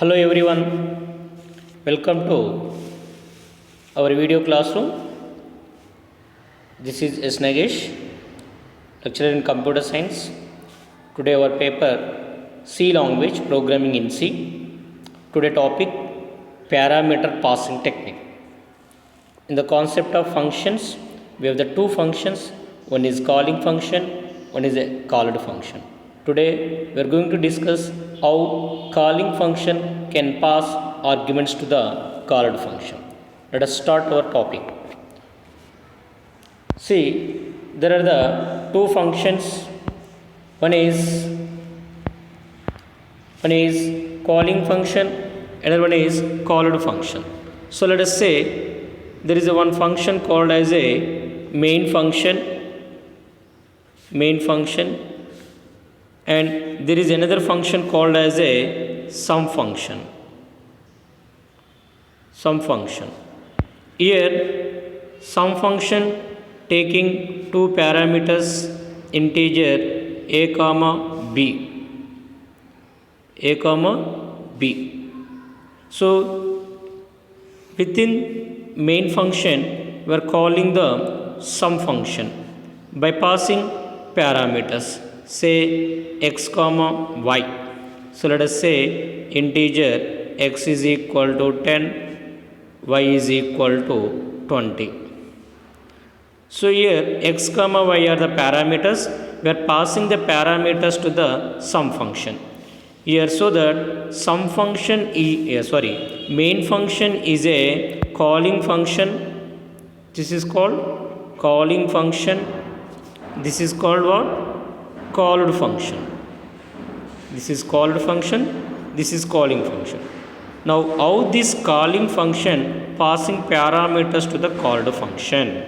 Hello everyone, welcome to our video classroom. This is S. Nagesh, lecturer in computer science. Today our paper C language programming in C. Today topic parameter passing technique. In the concept of functions, we have the two functions. One is calling function, one is a called function. Today we are going to discuss how calling function can pass arguments to the called function. Let us start our topic. See, there are the two functions. One is calling function, another one is called function. So let us say there is a one function called as a main function, and there is another function called as a sum function. Here sum function taking two parameters, integer a comma b. So within main function we are calling the sum function by passing parameters, say x comma y. So let us say integer x is equal to 10, y is equal to 20. So here x comma y are the parameters. We are passing the parameters to the sum function. Here, so that sum function main function is a calling function. This is called calling function. This is called what? Called function. This is called function. This is calling function. Now, how this calling function passing parameters to the called function?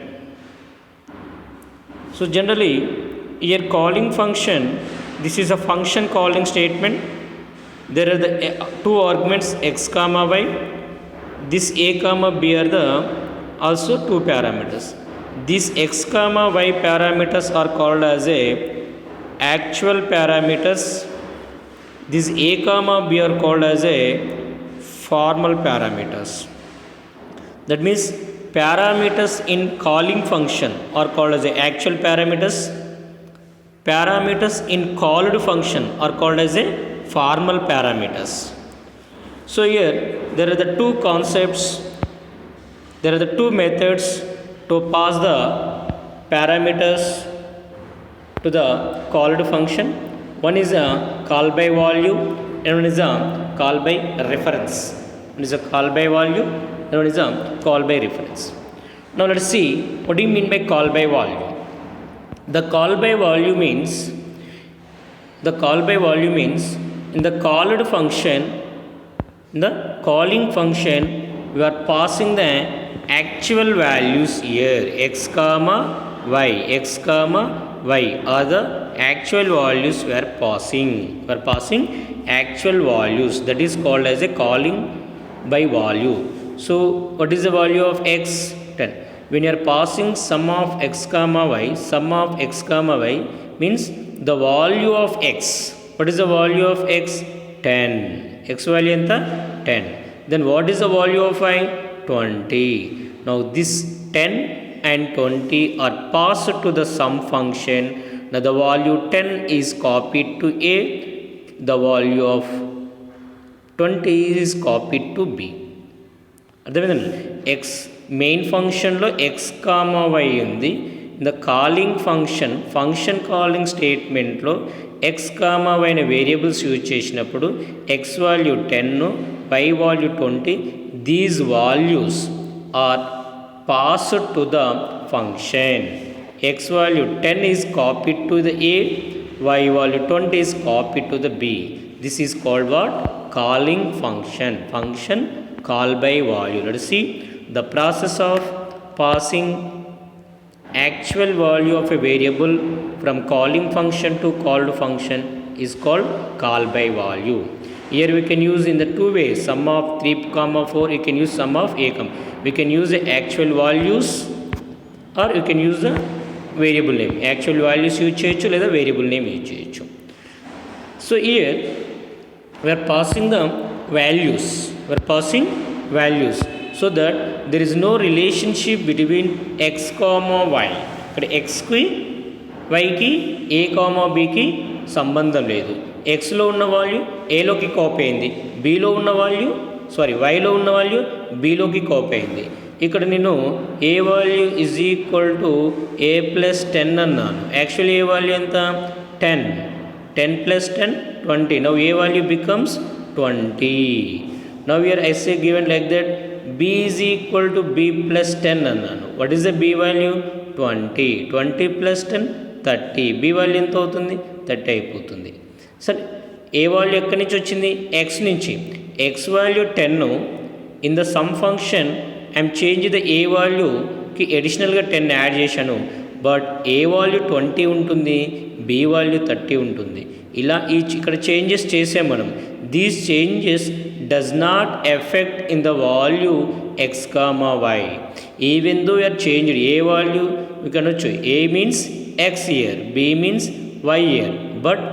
So generally, here calling function, this is a function calling statement. There are the two arguments x comma y. This a comma b are the also two parameters. These x comma y parameters are called as a actual parameters. These a comma b are called as a formal parameters. That means parameters in calling function are called as a actual parameters. Parameters in called function are called as a formal parameters. So here there are the two concepts, there are the two methods to pass the parameters to the called function. One is a call by value and one is a call by reference. One is a call by value and one is a call by reference. Now let us see what do you mean by call by value. The call by value means in the called function, in the calling function, we are passing the actual values here, x comma y are the actual values we are passing. We are passing actual values, that is called as a calling by value. So what is the value of x? 10. When you are passing sum of x comma y means the value of x. What is the value of x? 10. X value enta 10. Then what is the value of y? 20. Now this 10 and 20 are passed to the sum function. Now the value 10 is copied to a, the value of 20 is copied to b. X main function lo x comma y undi. In the calling function calling statement lo x comma y అనే variables use చేసినప్పుడు x value 10, y value 20, these values are passed to the function. X value 10 is copied to the a, y value 20 is copied to the b. This is called what? Calling function call by value. Let us see the process of passing actual value of a variable from calling function to called function is called call by value. Here we can use in the two ways, sum of 3 comma 4, you can use sum of a comma. We can use the actual values or you can use the variable name. Actual values use cheyochu లేదా variable name use cheyochu. So here we are passing the values. We are passing values so that there is no relationship between x comma y. ఇక్కడ xకి వైకి ఏ comma బీకి సంబంధం లేదు. ఎక్స్లో ఉన్న value ఏలోకి copy అయింది, బీలో ఉన్న value వైలో ఉన్న వాల్యూ బీలోకి కాపీ అయింది. ఇక్కడ నేను a value is equal to a plus 10 అన్నాను. యాక్చువల్లీ ఏ వాల్యూ ఎంత 10, 10 plus 10 20. Now a value becomes 20. Now here I say given like that b is equal to b plus 10 అన్నాను. What is the b value? 20. 20 plus 10 30. b value ఎంత అవుతుంది? 30 అయిపోతుంది. సరే, ఏ value ఎక్కడి నుంచి వచ్చింది? x నుంచి. x value 10 in the sum function I'm change the a వాల్యూకి అడిషనల్గా 10 యాడ్ చేశాను. బట్ ఏ వాల్యూ 20 ఉంటుంది, బి వాల్యూ 30 ఉంటుంది. ఇలా ఇక్కడ చేంజెస్ చేసాం మనం. These changes does not effect in the value x comma y. Even though you are changed a value మీకు అనొచ్చు a means x here, b means y here. But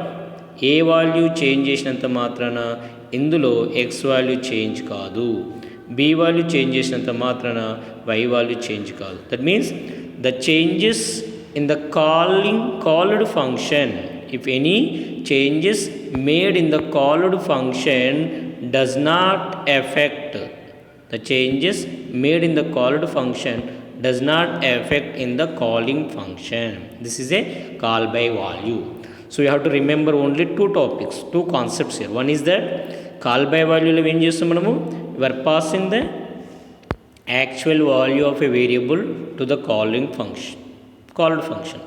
a value change చేసినంత మాత్రాన ఇందులో ఎక్స్ వాల్యూ చేంజ్ కాదు, b value change చేసినంత మాత్రాన y value change కాదు. That means the changes in the called function, if any changes made in the called function does not affect the changes made in the called function does not affect in the calling function. This is a call by value. So you have to remember only two topics, two concepts here. One is that call by value lo em chestam manamu, we are passing the actual value of a variable to the called function.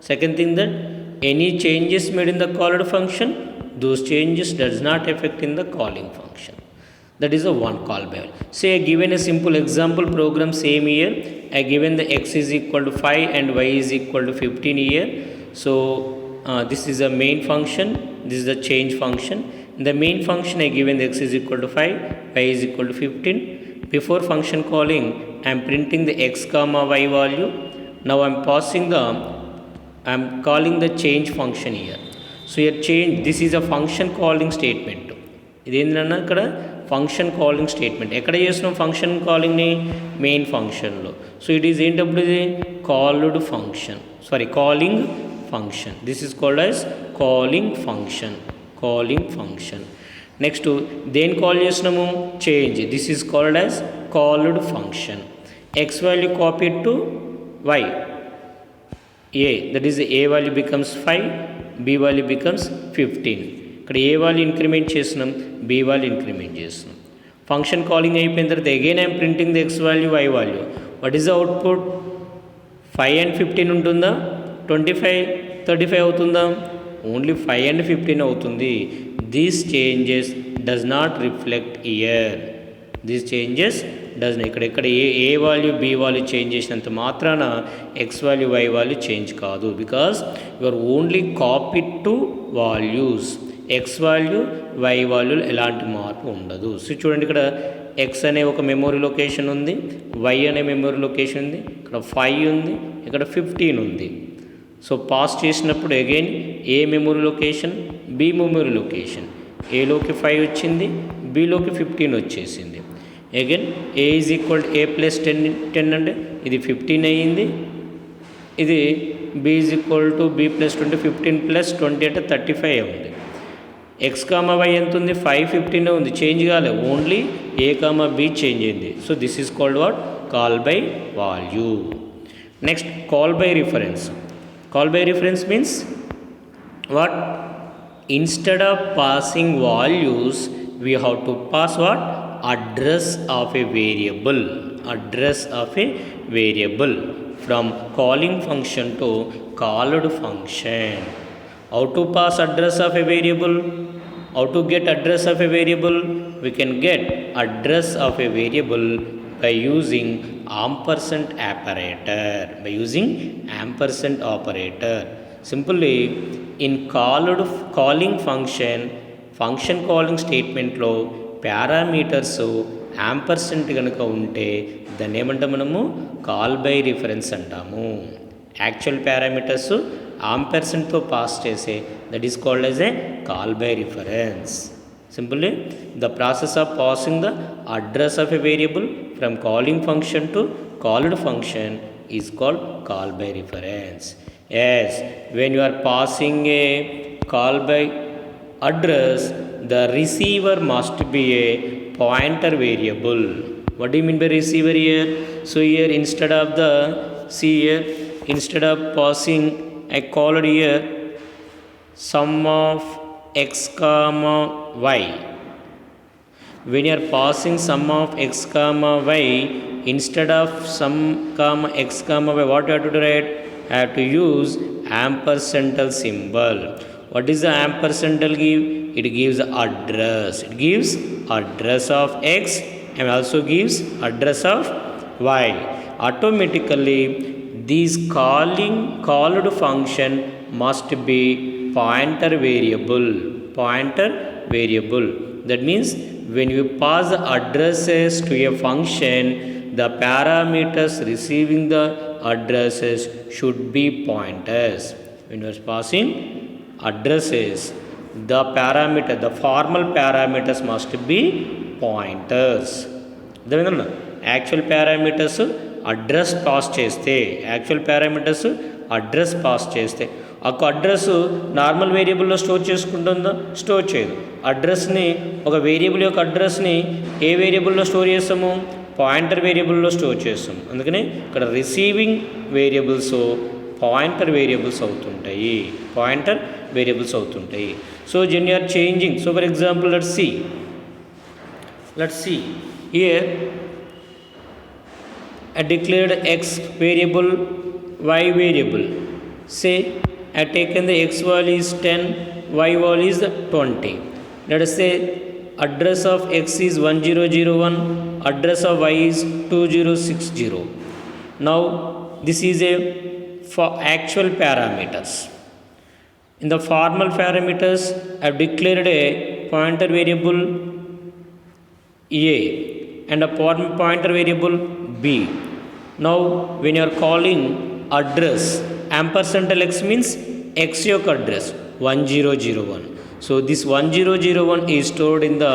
Second thing, that any changes made in the called function, those changes does not affect in the calling function. That is a one call by value. Say I given a simple example program same here. I given the x is equal to 5 and y is equal to 15 here. So this is a main function, this is the change function. In the main function I given the x is equal to 5, y is equal to 15. Before function calling, I am printing the x comma y value. Now I am calling the change function here. So here change, this is a function calling statement. ఇది ఏంటన్నా ఇక్కడ function calling statement. ఎక్కడ చేస్తున్నాం function కాలింగ్ని? Main ఫంక్షన్లో. So it is ఏంటప్పుడు ఇది called function, calling function. This is called as calling function. Next దేని కాల్ చేసినాము? Change. This is called as called function. X value copied to Y A, that is A value becomes 5, B value becomes 15. ఇక్కడ ఏ value increment చేస్తున్నాం, B value increment చేస్తున్నాం. Function calling అయిపోయిన తర్వాత again I'm printing the X value, y value. What is the output? 5 and 15 ఉంటుందా? 25, 35 అవుతుందా? Only 5 and 15 అవుతుంది. These changes does not reflect here. These changes does not. ఇక్కడ ఏ value b value change చేసినంత మాత్రాన x value y value change కాదు. Because you are only copied two values. X value y value ఎలాంటి మార్పు ఉండదు. So చూడండి, ఇక్కడ x అనే ఒక మెమొరీ లొకేషన్ ఉంది, వై అనే మెమొరీ లొకేషన్ ఉంది, ఇక్కడ 5 ఉంది, ఇక్కడ 15 ఉంది. సో పాస్ చేసినప్పుడు again a memory location, b memory location. ఏలోకి 5 వచ్చింది, బిలోకి 15 వచ్చేసింది. Again a is equal A plus 10 అంటే ఇది 15 అయ్యింది. ఇది B is equal to B plus 20, 15 plus 20 అంటే 35 ఉంది. ఎక్స్ కామా వై ఎంత ఉంది? 5, 15 ఉంది, చేంజ్ కాలేదు. Only a comma b change అయింది. So this is called what? Call by value. Next call by reference. Call by reference means what? Instead of passing values, we have to pass what? Address of a variable. Address of a variable from calling function to called function. How to pass address of a variable? How to get address of a variable? We can get address of a variable by using ampersand operator. Simply in calling function calling statement లో parameters ampersand కనుక ఉంటే దాన్ని ఏమంటాం మనము? Call by reference అంటాము. Actual parameters ఆంపర్సెంట్తో pass చేసే that is called as a call by reference. Simply, the process of passing the address of a variable from calling function to called function is called call by reference. Yes, when you are passing a call by address, the receiver must be a pointer variable. What do you mean by receiver here? So here instead of the, see here, instead of passing I called here sum of x comma y. When you are passing sum of x comma y, instead of sum comma x comma y, what you have to write? I have to use ampersandal symbol. What is the ampersandal give? It gives address. It gives address of x and also gives address of y. Automatically, this called function must be pointer variable. Pointer variable. That means when you pass the addresses to a function, the parameters receiving the addresses should be pointers. When you are passing addresses, the parameter, the formal parameters must be pointers. అర్థమైందా? Actual parameters address pass చేస్తే, actual parameters address pass చేస్తే ఒక address normal వేరియబుల్లో store చేసుకుంటుందా? Store చేయదు. అడ్రస్ని, ఒక variable యొక్క అడ్రస్ని ఏ వేరియబుల్లో store చేస్తాము? Pointer వేరియబుల్లో store చేస్తాము. అందుకని ఇక్కడ రిసీవింగ్ వేరియబుల్స్ పాయింటర్ వేరియబుల్స్ అవుతుంటాయి. పాయింటర్ వేరియబుల్స్ అవుతుంటాయి. So when you are changing, so for example let's see here I declared x variable, y variable. Say I taken the x value is 10, y value is 20. Let us say address of x is 1001, address of y is 2060. Now this is a for actual parameters. In the formal parameters, I have declared a pointer variable a and a pointer variable b. Now when you are calling address, ampersandal x means x యొక్క address 1001. So this 1001 is stored in the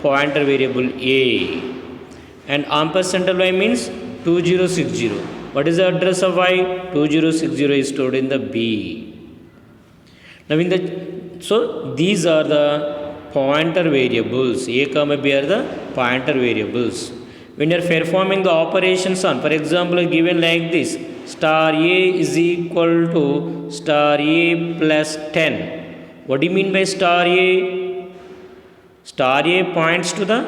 pointer variable a, and ampersandal y means 2060. What is the address of y? 2060 is stored in the b. Now in the, so these are the pointer variables. A comma b are the pointer variables. When you are performing the operations on, for example, given like this, star a is equal to star a plus 10. What do you mean by star a? Star a points to the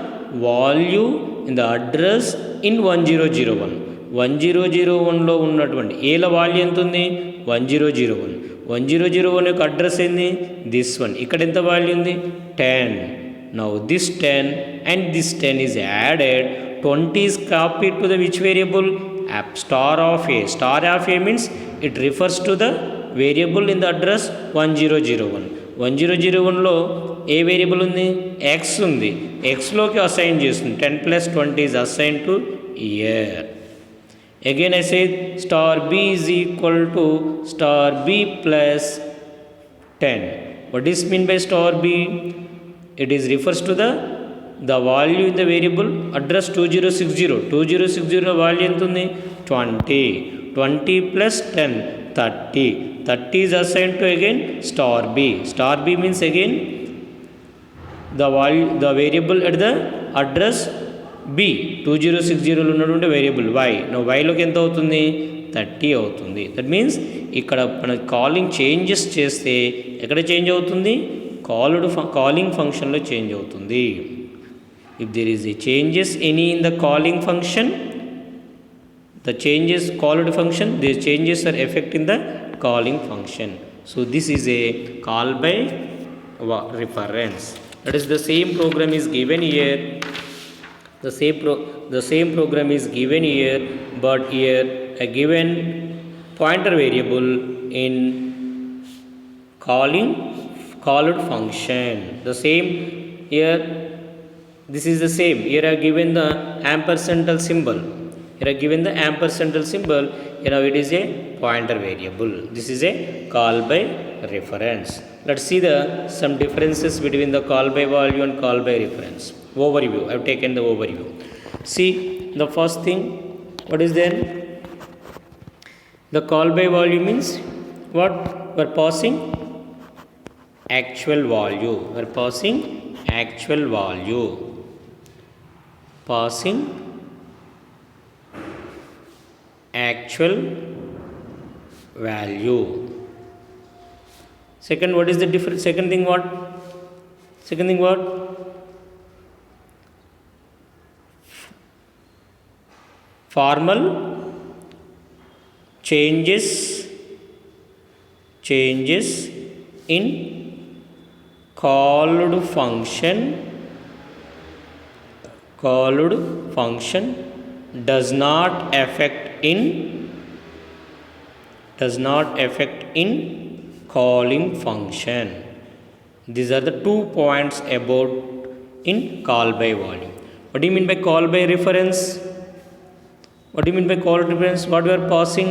value in the address in 1001. 1001లో ఉన్నటువంటి ఏల value ఎంత ఉంది? 1001. 1001 యొక్క address ఏంది? This one. ఇక్కడ ఎంత value ఉంది? 10. Now this 10 and this 10 is added. 20 is copied to the which variable? Star of a. Star of a means it refers to the variable in the address 1001. 1001లో ఏ variable ఉంది? x ఉంది. xలోకి assign చేస్తుంది. 10 plus 20 is assigned to year. Again I say star b is equal to star b plus 10. What is mean by star b? It is refers to the value in the variable address 2060. 2060 value ఎంత ఉంది? 20. 20 plus 10, 30. 30 is assigned to again star b. Star b means again the value, the variable at the address b. 2060లో ఉన్నటువంటి variable y. No వైలోకి ఎంత అవుతుంది? 30 అవుతుంది. That means ఇక్కడ మన calling changes చేస్తే ఎక్కడ చేంజ్ అవుతుంది? కాలింగ్ ఫంక్షన్లో చేంజ్ అవుతుంది. If there is a changes any in the calling function, the changes called function, these changes are effect in the calling function. So this is a call by reference. That is the same program is given here. The same program is given here, but here a given pointer variable in called function. The same here. This is the same. Here I given the ampersandal symbol. Here I given the ampersandal symbol. it is a pointer variable. This is a call by reference. Let's see the some differences between the call by value and call by reference. Overview. I have taken the overview. See the first thing. What is there? The call by value means what? We are passing actual value. We are passing actual value. Passing actual value. Second, what is the difference? Second thing what? Formal changes in called function does not affect in calling function. These are the 2 points about in call by value. What do you mean by call by reference? What do you mean by call reference? What we are passing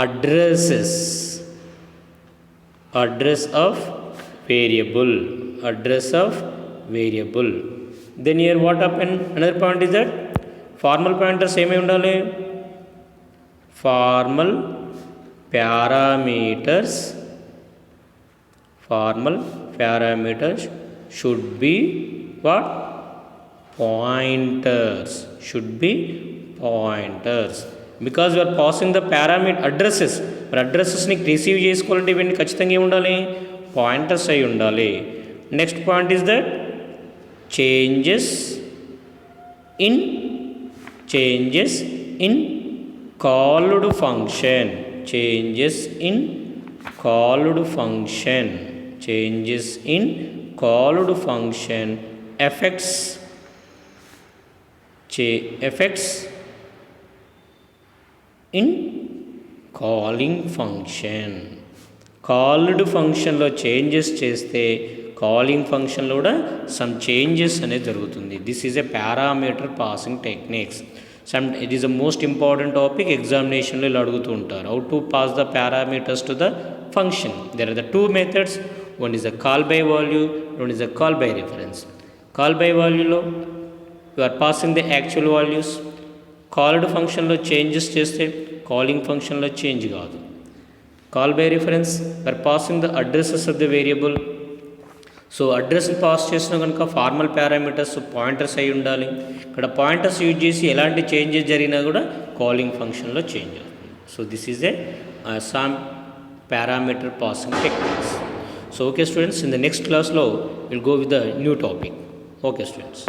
addresses, address of variable. Then here what happened? Another point is that formal pointers ఏమై ఉండాలి? Formal parameters should be what? Pointers. Because we are passing the parameter addresses. మరి అడ్రసెస్ని receive చేసుకోవాలంటే ఇవన్నీ ఖచ్చితంగా ఏమి ఉండాలి? Pointers అయి ఉండాలి. Next point is that changes in called function. Changes in called function affects in calling function. Called ఫంక్షన్లో changes చేస్తే కాలింగ్ ఫంక్షన్లో కూడా సమ్ చేంజెస్ అనేది జరుగుతుంది. This is a parameter passing techniques. It is the most important topic. ఎగ్జామినేషన్లో ఇలా అడుగుతూ ఉంటారు. How to pass the parameters to the function. There are the 2 methods. One is the call by value, one is the call by reference. Call by వాల్యూలో you are passing the actual values. Called ఫంక్షన్లో changes చేస్తే calling ఫంక్షన్లో change కాదు. Call by reference are passing the addresses of the variable. So అడ్రస్ని pass చేసినా కనుక formal parameters pointers అయి ఉండాలి. ఇక్కడ పాయింటర్స్ యూజ్ చేసి ఎలాంటి చేంజెస్ జరిగినా కూడా కాలింగ్ ఫంక్షన్లో చేంజ్ అవుతుంది. So this is a some parameter passing techniques. So okay students, in the next క్లాస్లో will go with the new topic. Okay students.